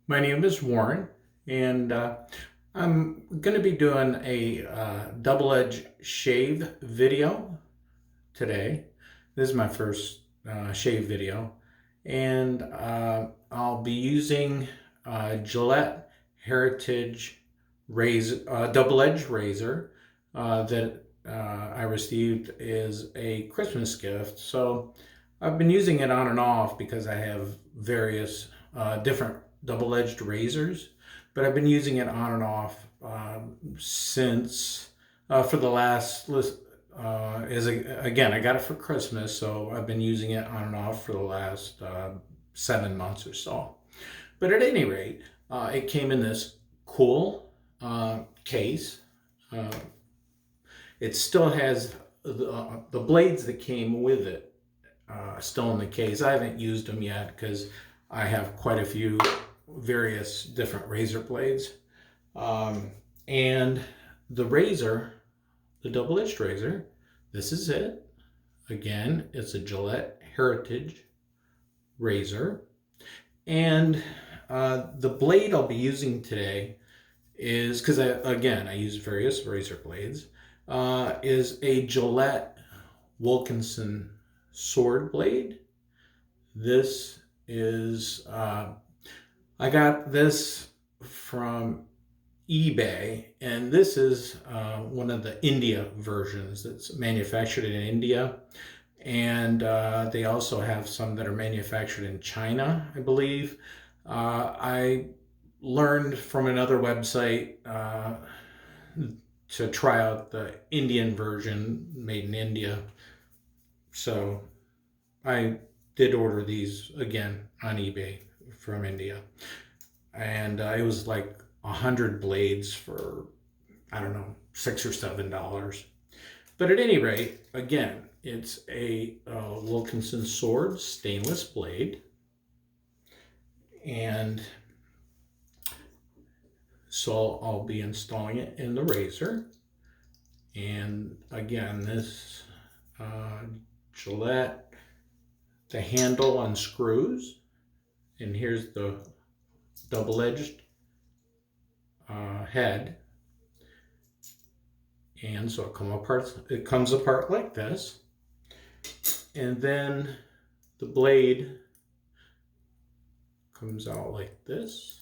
My name is Warren, and I'm going to be doing a double-edge shave video today. This is my first shave video, and I'll be using Gillette Heritage Razor, double-edge razor that I received as a Christmas gift. So I've been using it on and off because I have various different double-edged razors, but I've been using it on and off since for the last again, I got it for Christmas, so I've been using it on and off for the last 7 months or so. But at any rate, it came in this cool case. It still has the blades that came with it still in the case. I haven't used them yet because I have quite a few various different razor blades. And the razor, the double-edged razor, this is it. Again, it's a Gillette Heritage Razor. And the blade I'll be using today is, because I use various razor blades, is a Gillette Wilkinson sword blade. This is, I got this from eBay, and this is one of the India versions that's manufactured in India. And they also have some that are manufactured in China, I believe. I learned from another website to try out the Indian version made in India. So I did order these again on eBay from India. And it was like 100 blades for, I don't know, $6 or $7. But at any rate, again, it's a Wilkinson sword stainless blade. And so I'll be installing it in the razor. And again, this Gillette, the handle unscrews, and here's the double-edged head. And so it comes apart like this. And then the blade comes out like this.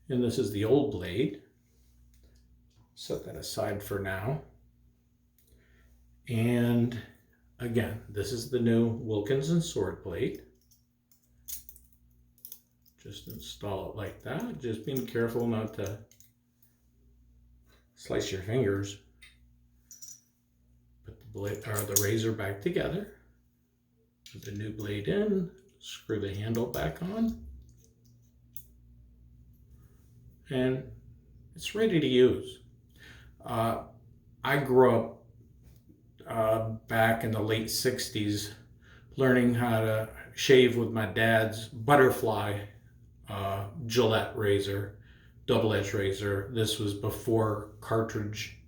And this is the old blade. Set that aside for now. And again, this is the new Wilkinson sword blade. Just install it like that. Just being careful not to slice your fingers. Put the blade or the razor back together. Put the new blade in. Screw the handle back on. And it's ready to use. I grew up back in the late 60s learning how to shave with my dad's butterfly Gillette razor, double-edged razor. This was before cartridge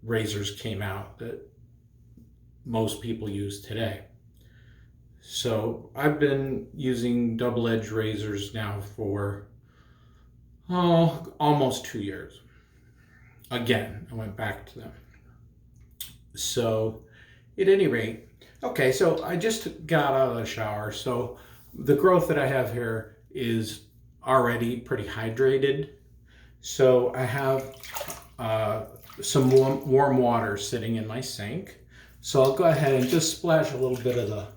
razors came out that most people use today. So I've been using double-edged razors now for almost 2 years. Again, I went back to them. So at any rate, okay, so I just got out of the shower. So the growth that I have here is already pretty hydrated. So I have some warm water sitting in my sink. So I'll go ahead and just splash a little bit of the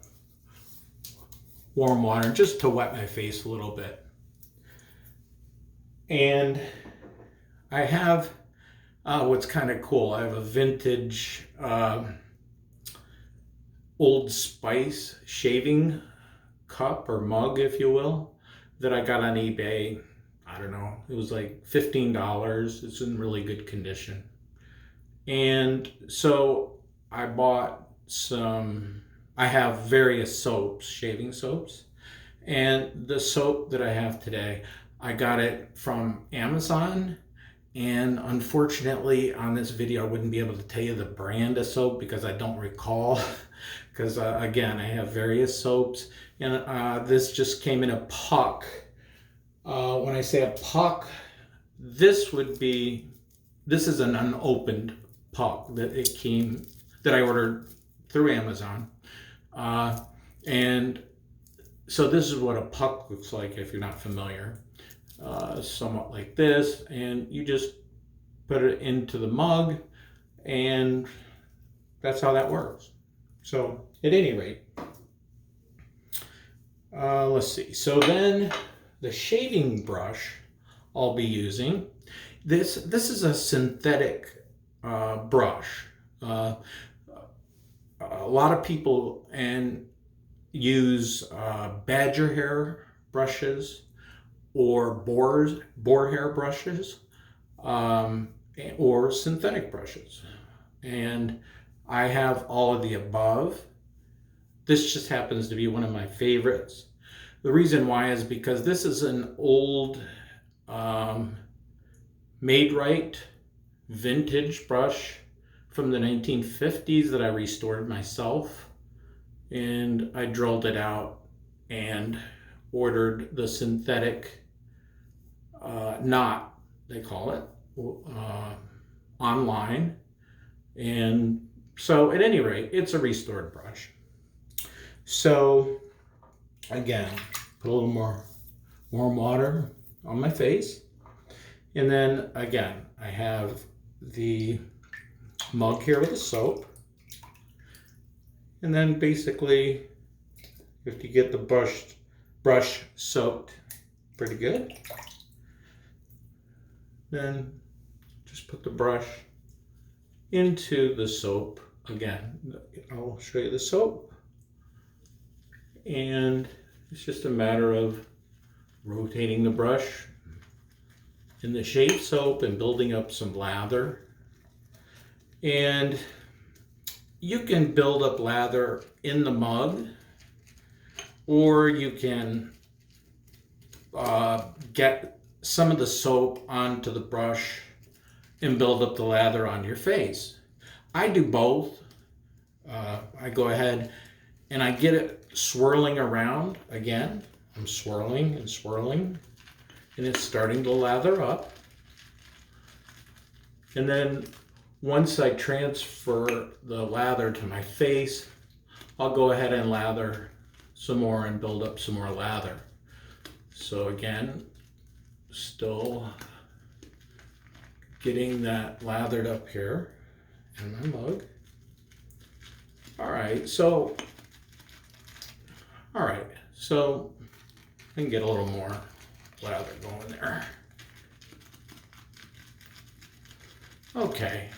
warm water just to wet my face a little bit. And I have what's kind of cool. I have a vintage Old Spice shaving cup or mug, if you will, that I got on eBay. I don't know, it was like $15. It's in really good condition. And so I bought I have various soaps, shaving soaps. And the soap that I have today, I got it from Amazon, And unfortunately on this video I wouldn't be able to tell you the brand of soap because I don't recall, because again, I have various soaps, and this just came in a puck. When I say a puck, this is an unopened puck that I ordered through Amazon. And so this is what a puck looks like if you're not familiar. Somewhat like this, and you just put it into the mug, and that's how that works. So at any rate, let's see. So then the shaving brush I'll be using, this is a synthetic brush. A lot of people use badger hair brushes or boar hair brushes, or synthetic brushes. And I have all of the above. This just happens to be one of my favorites. The reason why is because this is an old made right vintage brush from the 1950s that I restored myself, and I drilled it out and ordered the synthetic knot, they call it, online. And so at any rate, it's a restored brush. So again, put a little more warm water on my face, and then again I have the mug here with the soap, and then basically you have to get the brush soaked pretty good. Then just put the brush into the soap. Again, I'll show you the soap, and it's just a matter of rotating the brush in the shaved soap and building up some lather. And you can build up lather in the mug, or you can get some of the soap onto the brush and build up the lather on your face. I do both. I go ahead and I get it swirling around. Again, I'm swirling and swirling, and it's starting to lather up. And then once I transfer the lather to my face, I'll go ahead and lather some more and build up some more lather. So again, still getting that lathered up here in my mug. All right, so I can get a little more lather going there. Okay.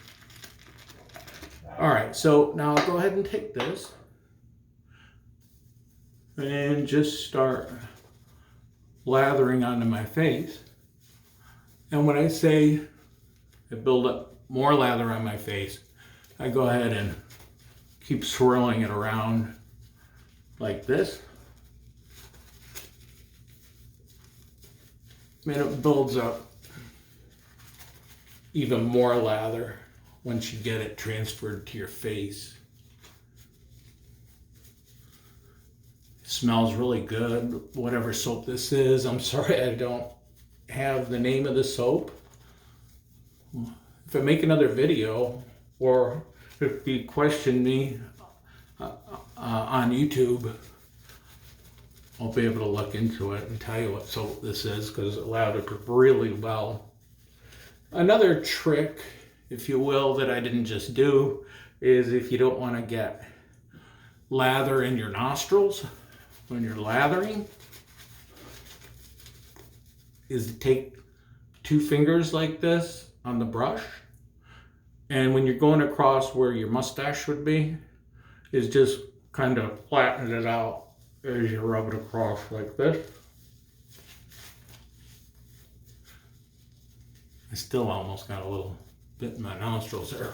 All right, so now I'll go ahead and take this and just start lathering onto my face. And when I say I build up more lather on my face, I go ahead and keep swirling it around like this. And it builds up even more lather once you get it transferred to your face. It smells really good, whatever soap this is. I'm sorry I don't have the name of the soap. If I make another video, or if you question me on YouTube, I'll be able to look into it and tell you what soap this is, because it lathered really well. Another trick, if you will, that I didn't just do is, if you don't want to get lather in your nostrils when you're lathering, is to take 2 fingers like this on the brush, and when you're going across where your mustache would be, is just kind of flatten it out as you rub it across like this. I still almost got a little bit in my nostrils there.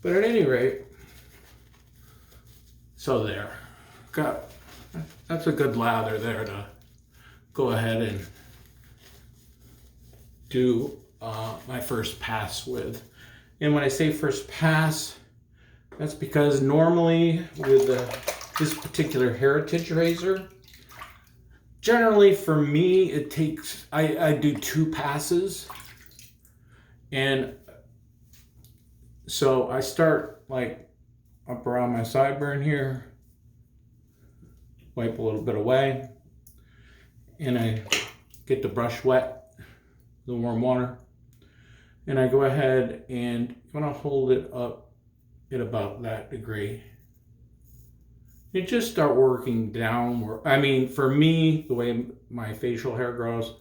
But at any rate, so there. That's a good lather there to go ahead and do my first pass with. And when I say first pass, that's because normally with this particular Heritage razor, generally for me it takes, I do 2 passes. And so I start like up around my sideburn here, wipe a little bit away, and I get the brush wet, the warm water, and I go ahead and I'm gonna hold it up at about that degree. You just start working downward. I mean, for me, the way my facial hair grows,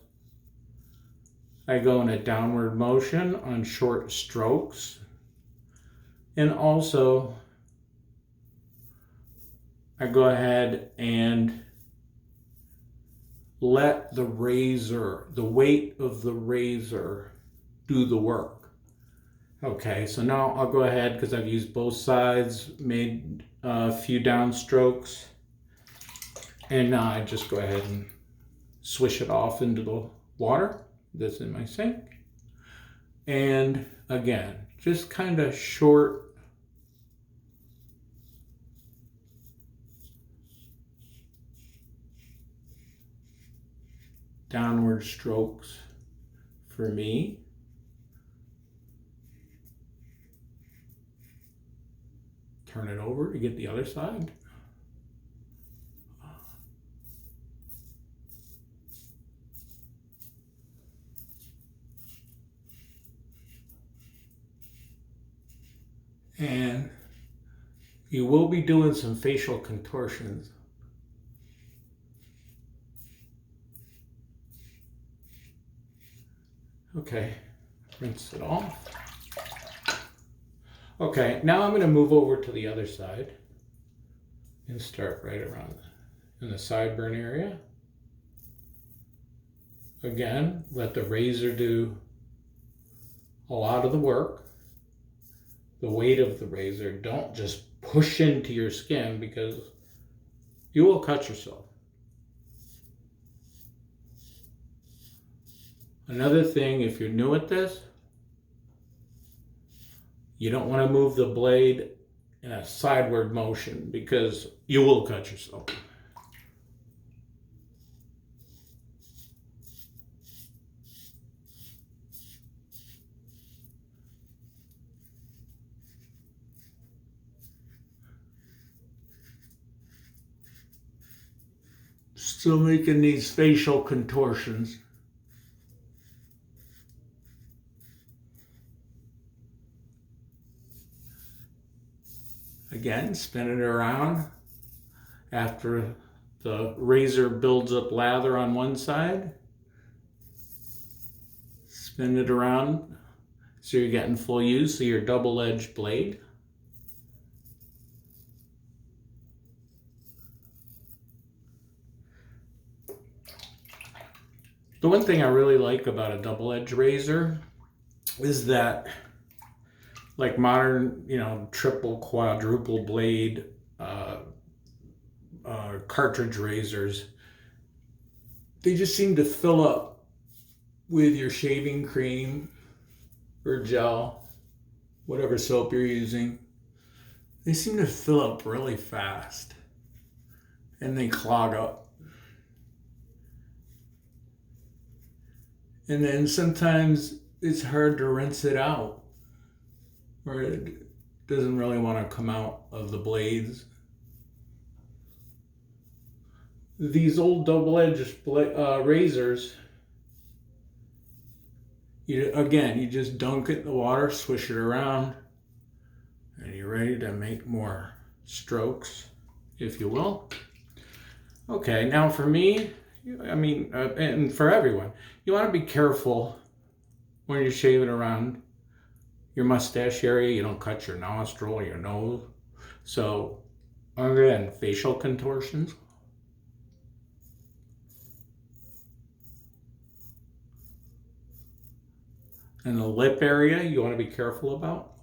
I go in a downward motion on short strokes. And also, I go ahead and let the razor, the weight of the razor, do the work. Okay, so now I'll go ahead, because I've used both sides, made a few down strokes, and now I just go ahead and swish it off into the water that's in my sink. And again, just kind of short downward strokes for me. Turn it over to get the other side. And you will be doing some facial contortions. Okay, rinse it off. Okay, now I'm going to move over to the other side and start right around in the sideburn area. Again, let the razor do a lot of the work. The weight of the razor, don't just push into your skin because you will cut yourself. Another thing, if you're new at this, you don't want to move the blade in a sideward motion because you will cut yourself. Still making these facial contortions. Again, spin it around after the razor builds up lather on one side. Spin it around so you're getting full use of your double-edged blade. The one thing I really like about a double-edged razor is that, like modern, triple, quadruple blade cartridge razors, they just seem to fill up with your shaving cream or gel, whatever soap you're using. They seem to fill up really fast and they clog up. And then sometimes it's hard to rinse it out, or it doesn't really want to come out of the blades. These old double-edged razors, you just dunk it in the water, swish it around, and you're ready to make more strokes, if you will. Okay, now for me, and for everyone, you want to be careful when you're shaving around your mustache area. You don't cut your nostril or your nose. So, again, facial contortions. And the lip area, you want to be careful about.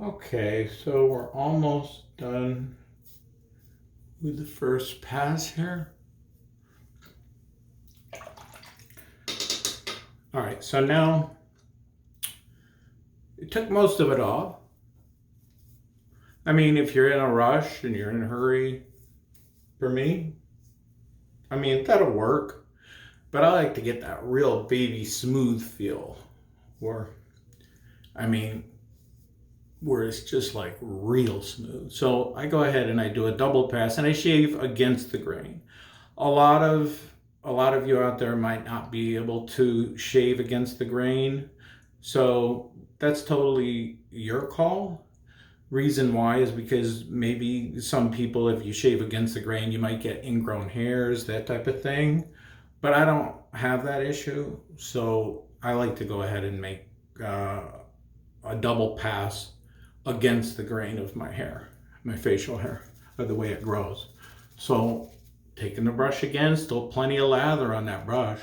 Okay, so we're almost done with the first pass here. All right, so now it took most of it off. I mean, if you're in a rush and you're in a hurry, for me, I mean, that'll work. But I like to get that real baby smooth feel where, I mean, where it's just like real smooth. So I go ahead and I do a double pass and I shave against the grain. A lot of you out there might not be able to shave against the grain. So that's totally your call. Reason why is because maybe some people, if you shave against the grain, you might get ingrown hairs, that type of thing. But I don't have that issue, so I like to go ahead and make a double pass against the grain of my hair, my facial hair, or the way it grows. So taking the brush again, still plenty of lather on that brush.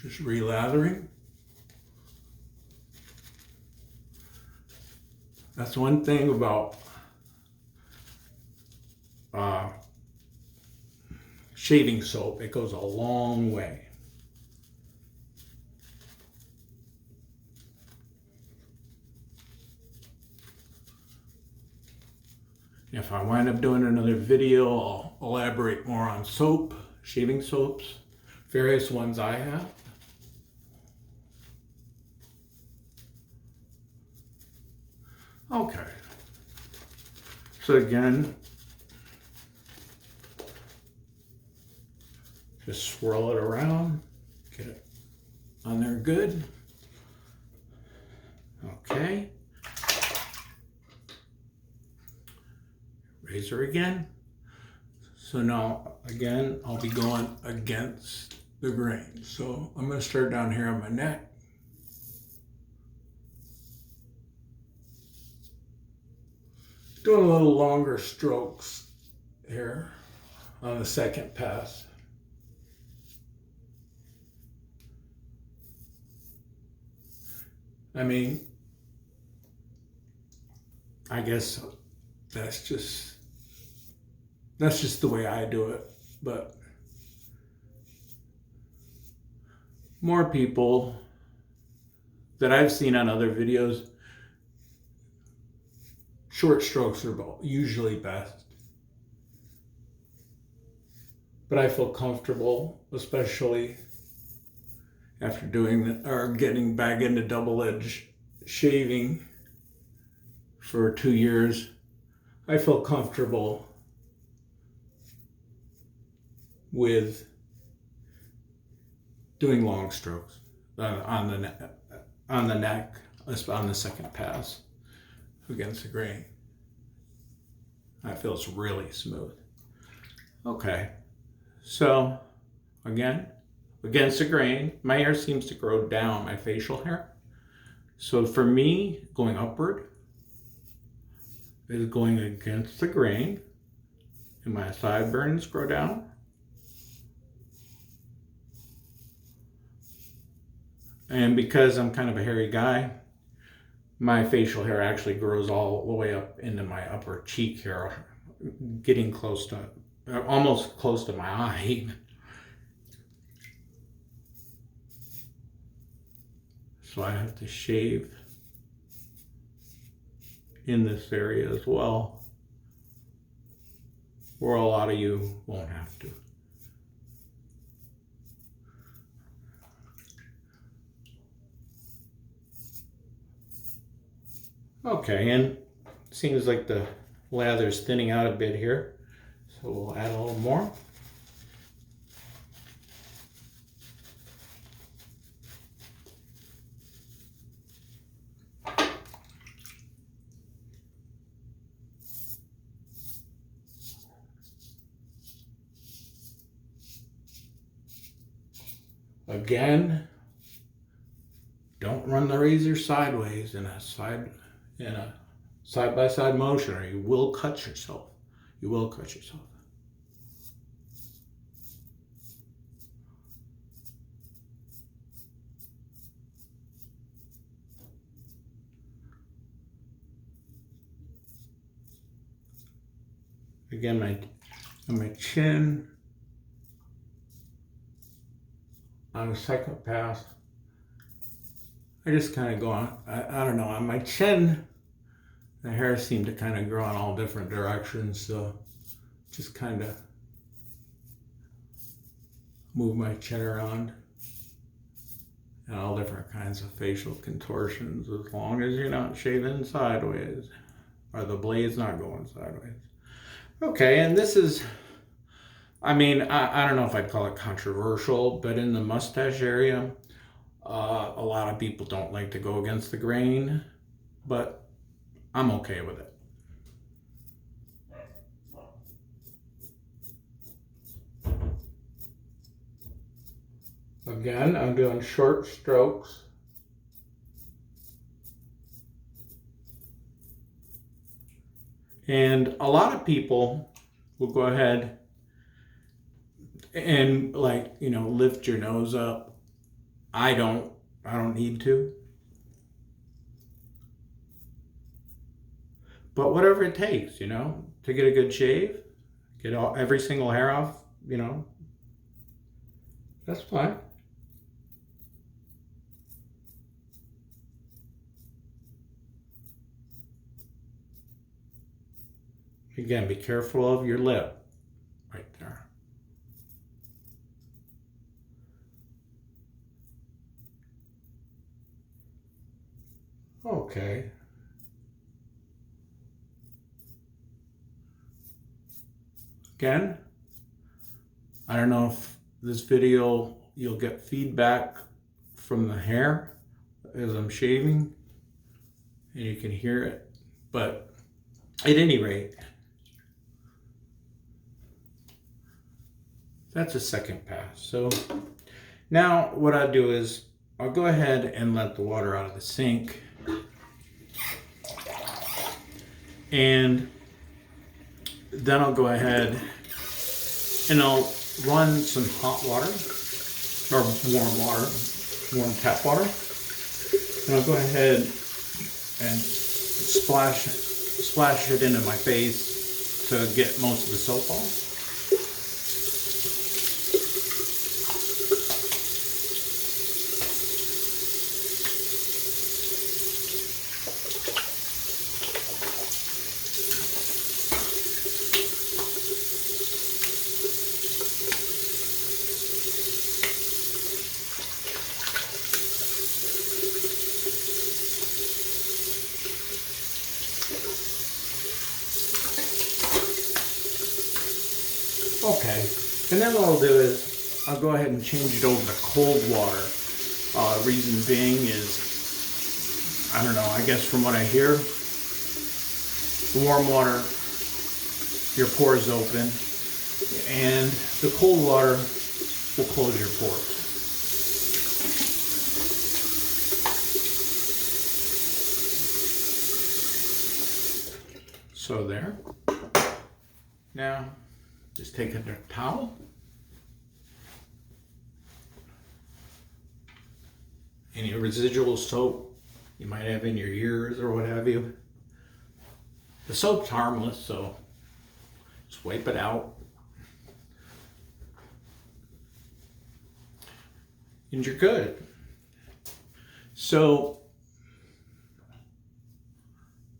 Just re-lathering. That's one thing about shaving soap. It goes a long way. If I wind up doing another video, I'll elaborate more on soap, shaving soaps, various ones I have. Okay. So again, just swirl it around, get it on there good. Okay. Razor again. So now, again, I'll be going against the grain. So I'm going to start down here on my neck. Doing a little longer strokes here on the second pass. I mean, I guess that's just the way I do it. But more people that I've seen on other videos, short strokes are usually best. But I feel comfortable, especially after doing or getting back into double-edge shaving for 2 years. I feel comfortable with doing long strokes on the neck, on the second pass against the grain. That feels really smooth. Okay, so again, against the grain, my hair seems to grow down, my facial hair. So for me, going upward is going against the grain, and my sideburns grow down. And because I'm kind of a hairy guy, my facial hair actually grows all the way up into my upper cheek hair, getting close to, almost close to my eye. So I have to shave in this area as well, where a lot of you won't have to. Okay, and it seems like the lather's thinning out a bit here, so we'll add a little more. Again, don't run the razor sideways in a side-by-side motion, or you will cut yourself. You will cut yourself. Again, on my chin, on the second pass, I just kind of go on, I don't know, on my chin, the hair seemed to kind of grow in all different directions, so just kind of move my chin around and all different kinds of facial contortions, as long as you're not shaving sideways or the blade's not going sideways. Okay, and this is, I mean, I don't know if I'd call it controversial, but in the mustache area, a lot of people don't like to go against the grain, but I'm okay with it. Again, I'm doing short strokes. And a lot of people will go ahead and, like, you know, lift your nose up. I don't need to. But whatever it takes, you know, to get a good shave, get every single hair off, you know, that's fine. Again, be careful of your lip right there. Okay. Again, I don't know if this video, you'll get feedback from the hair as I'm shaving, and you can hear it, but at any rate, that's a second pass. So now what I do is I'll go ahead and let the water out of the sink, and then I'll go ahead and I'll run some hot water or warm tap water, and I'll go ahead and splash it into my face to get most of the soap off. Okay, and then what I'll do is I'll go ahead and change it over to cold water. Reason being is, I don't know, I guess from what I hear, warm water, your pores open, and the cold water will close your pores. So there. Now, just take a towel, any residual soap you might have in your ears or what have you. The soap's harmless, so just wipe it out. And you're good. So,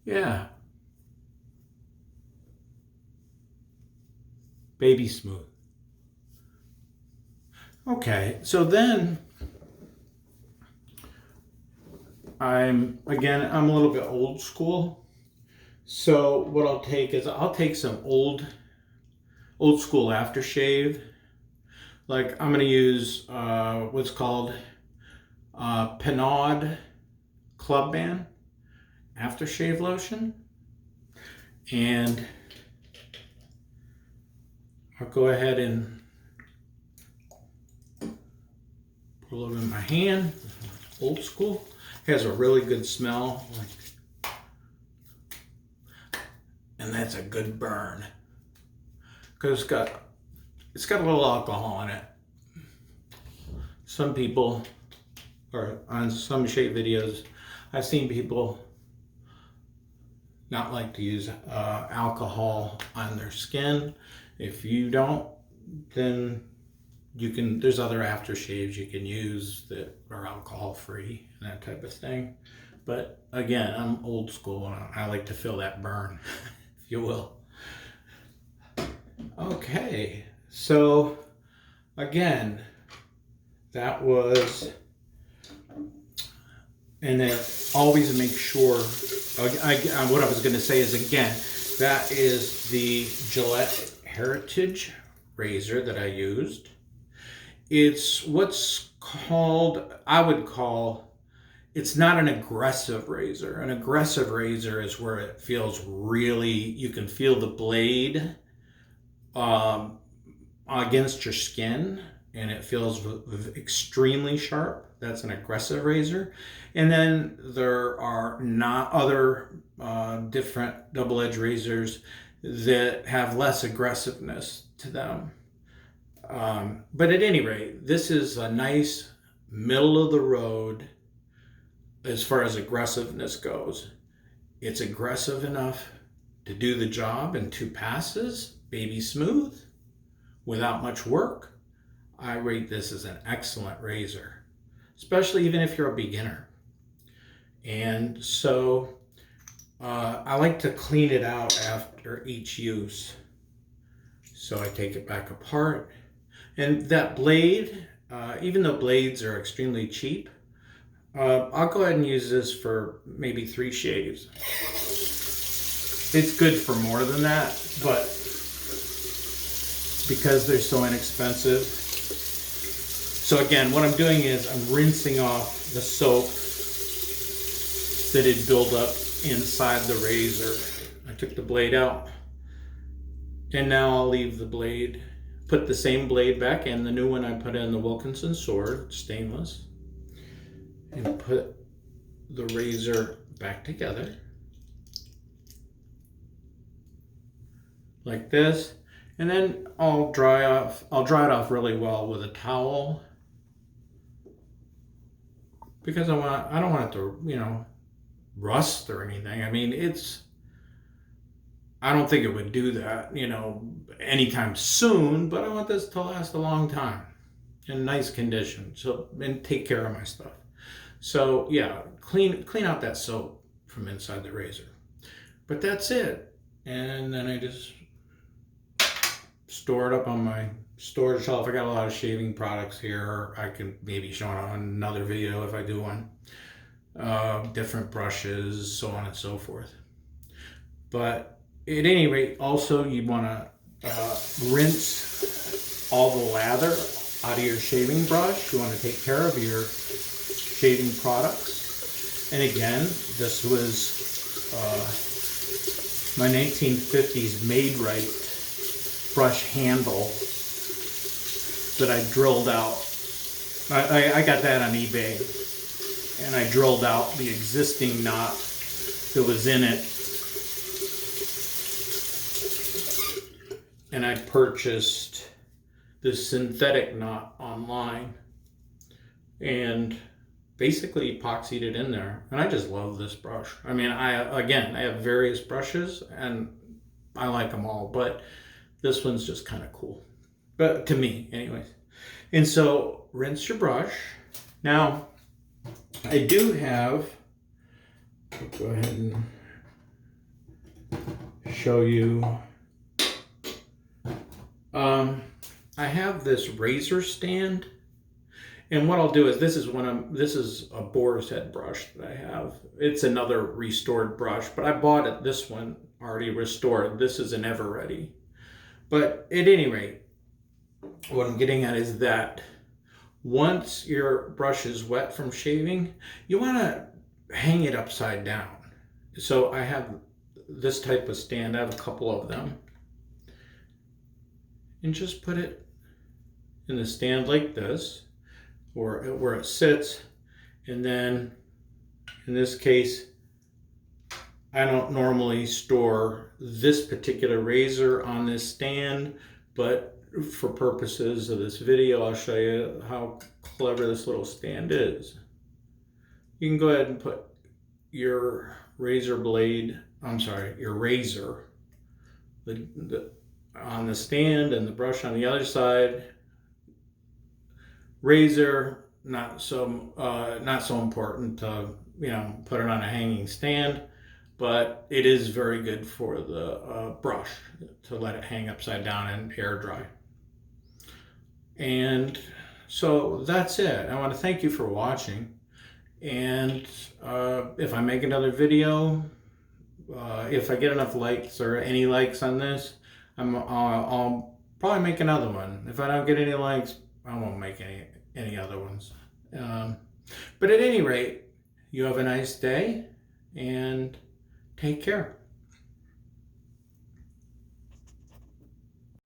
yeah. Baby smooth. Okay, so then I'm a little bit old school. So what I'll take is I'll take some old school aftershave. Like I'm gonna use what's called Pinaud Club Band aftershave lotion, and I'll go ahead and put a little bit in my hand. Old school. It has a really good smell. And that's a good burn. Because it's got a little alcohol in it. Some people, or on some shave videos, I've seen people not like to use alcohol on their skin. If you don't, then you can, there's other aftershaves you can use that are alcohol free and that type of thing. But again, I'm old school and I like to feel that burn, if you will. Okay, so again, that was, and then always make sure, what I was going to say is, again, that is the Gillette Heritage Razor that I used. It's what's called, I would call, it's not an aggressive razor. An aggressive razor is where it feels really, you can feel the blade against your skin and it feels extremely sharp. That's an aggressive razor. And then there are not other different double-edged razors that have less aggressiveness to them. But at any rate, this is a nice middle of the road as far as aggressiveness goes. It's aggressive enough to do the job in 2 passes, baby smooth, without much work. I rate this as an excellent razor, especially even if you're a beginner. And so I like to clean it out after each use. So I take it back apart. And that blade, even though blades are extremely cheap, I'll go ahead and use this for maybe 3 shaves. It's good for more than that, but because they're so inexpensive. So again, what I'm doing is I'm rinsing off the soap that had built up inside the razor. I took the blade out, and now I'll leave the blade, put the same blade back in, the new one I put in, the Wilkinson Sword, stainless, and put the razor back together like this. And then I'll dry it off really well with a towel, because I don't want it to, rust or anything. I mean, I don't think it would do that, anytime soon, but I want this to last a long time in nice condition. So, and take care of my stuff. So yeah, clean out that soap from inside the razor. But that's it. And then I just store it up on my storage shelf. I got a lot of shaving products here. I can maybe show it on another video if I do one. Different brushes, so on and so forth. But at any rate, also you want to rinse all the lather out of your shaving brush. You want to take care of your shaving products. And again, this was my 1950s Made Right brush handle that I drilled out. I got that on eBay, and I drilled out the existing knot that was in it, and I purchased this synthetic knot online and basically epoxied it in there. And I just love this brush. I mean, I have various brushes and I like them all, but this one's just kind of cool, but to me anyways. And so rinse your brush. Now I do have, I'll go ahead and show you, I have this razor stand, and what I'll do is, this is a boar's head brush that I have. It's another restored brush, but I bought it, this one already restored. This is an Ever Ready. But at any rate, what I'm getting at is that once your brush is wet from shaving, you want to hang it upside down. So I have this type of stand. I have a couple of them. And just put it in the stand like this, or where it sits. And then in this case, I don't normally store this particular razor on this stand, but for purposes of this video, I'll show you how clever this little stand is. You can go ahead and put your razor blade your razor. On the stand and the brush on the other side. Razor, not so important to, put it on a hanging stand, but it is very good for the brush to let it hang upside down and air dry. And so that's it. I want to thank you for watching. And if I make another video, if I get enough likes or any likes on this, I'll probably make another one. If I don't get any likes, I won't make any other ones. But at any rate, you have a nice day and take care.